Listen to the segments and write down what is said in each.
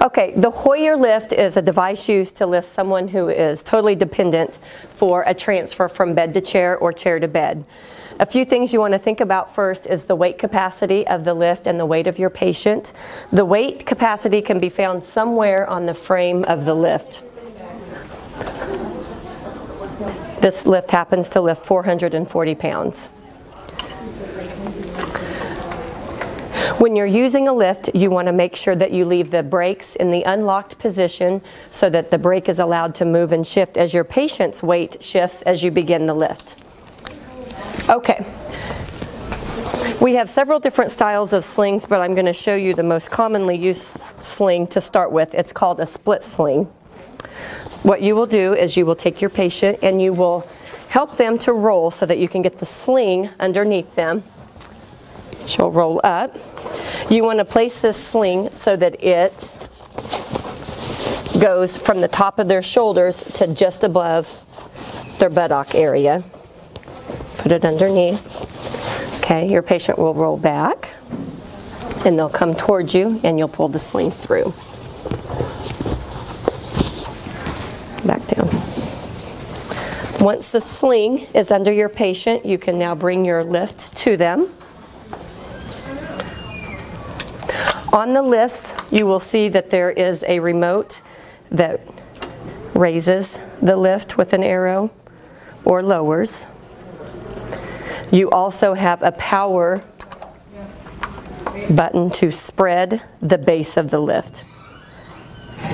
Okay, the Hoyer lift is a device used to lift someone who is totally dependent for a transfer from bed to chair or chair to bed. A few things you want to think about first is the weight capacity of the lift and the weight of your patient. The weight capacity can be found somewhere on the frame of the lift. This lift happens to lift 440 pounds. When you're using a lift, you want to make sure that you leave the brakes in the unlocked position so that the brake is allowed to move and shift as your patient's weight shifts as you begin the lift. Okay. We have several different styles of slings, but I'm going to show you the most commonly used sling to start with. It's called a split sling. What you will do is you will take your patient and you will help them to roll so that you can get the sling underneath them. She'll roll up. You want to place this sling so that it goes from the top of their shoulders to just above their buttock area. Put it underneath. Okay, your patient will roll back and they'll come towards you and you'll pull the sling through. Back down. Once the sling is under your patient, you can now bring your lift to them. On the lifts, you will see that there is a remote that raises the lift with an arrow or lowers. You also have a power button to spread the base of the lift.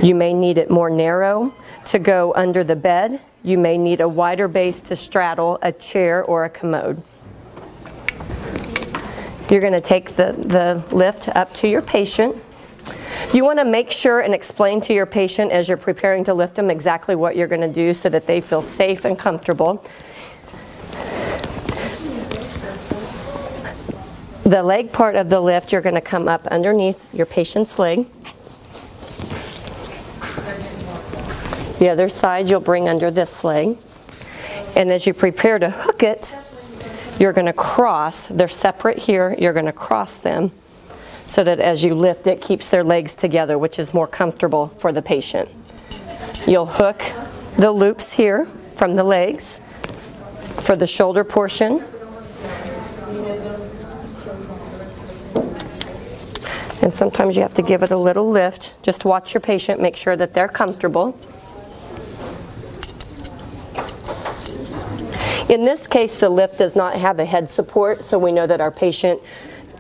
You may need it more narrow to go under the bed. You may need a wider base to straddle a chair or a commode. You're going to take the lift up to your patient. You want to make sure and explain to your patient as you're preparing to lift them exactly what you're going to do so that they feel safe and comfortable. The leg part of the lift, you're going to come up underneath your patient's leg. The other side you'll bring under this leg. And as you prepare to hook it, you're going to cross. They're separate here. You're going to cross them so that as you lift it keeps their legs together, which is more comfortable for the patient. You'll hook the loops here from the legs for the shoulder portion. And sometimes you have to give it a little lift. Just watch your patient, make sure that they're comfortable. In this case, the lift does not have a head support, so we know that our patient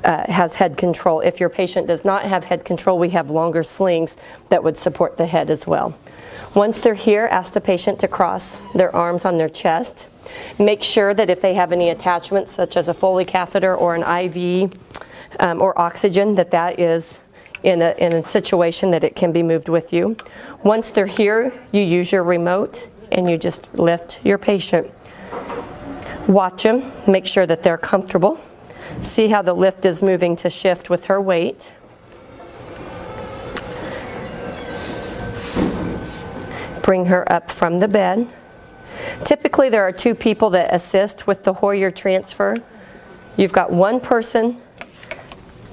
has head control. If your patient does not have head control, we have longer slings that would support the head as well. Once they're here, ask the patient to cross their arms on their chest. Make sure that if they have any attachments, such as a Foley catheter or an IV or oxygen, that is in a situation that it can be moved with you. Once they're here, you use your remote and you just lift your patient. Watch them, make sure that they're comfortable. See how the lift is moving to shift with her weight. Bring her up from the bed. Typically there are two people that assist with the Hoyer transfer. You've got one person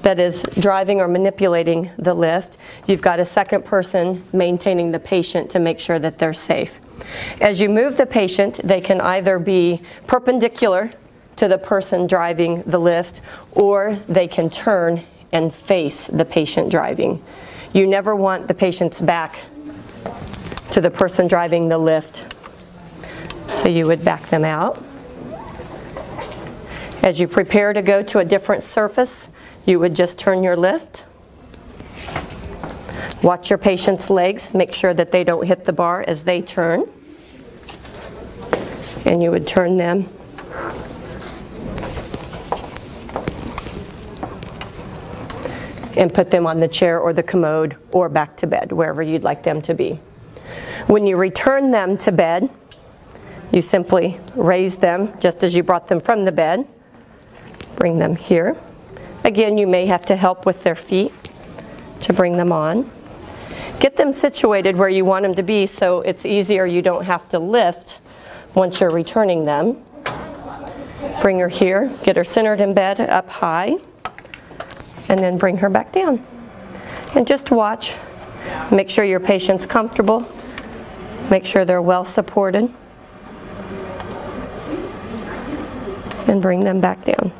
that is driving or manipulating the lift. You've got a second person maintaining the patient to make sure that they're safe. As you move the patient, they can either be perpendicular to the person driving the lift, or they can turn and face the patient driving. You never want the patient's back to the person driving the lift, so you would back them out. As you prepare to go to a different surface, you would just turn your lift. Watch your patient's legs, make sure that they don't hit the bar as they turn. And you would turn them. And put them on the chair or the commode or back to bed, wherever you'd like them to be. When you return them to bed, you simply raise them just as you brought them from the bed. Bring them here. Again, you may have to help with their feet to bring them on. Get them situated where you want them to be so it's easier, you don't have to lift once you're returning them. Bring her here, get her centered in bed up high, and then bring her back down. And just watch Make sure your patient's comfortable. Make sure they're well supported. And bring them back down.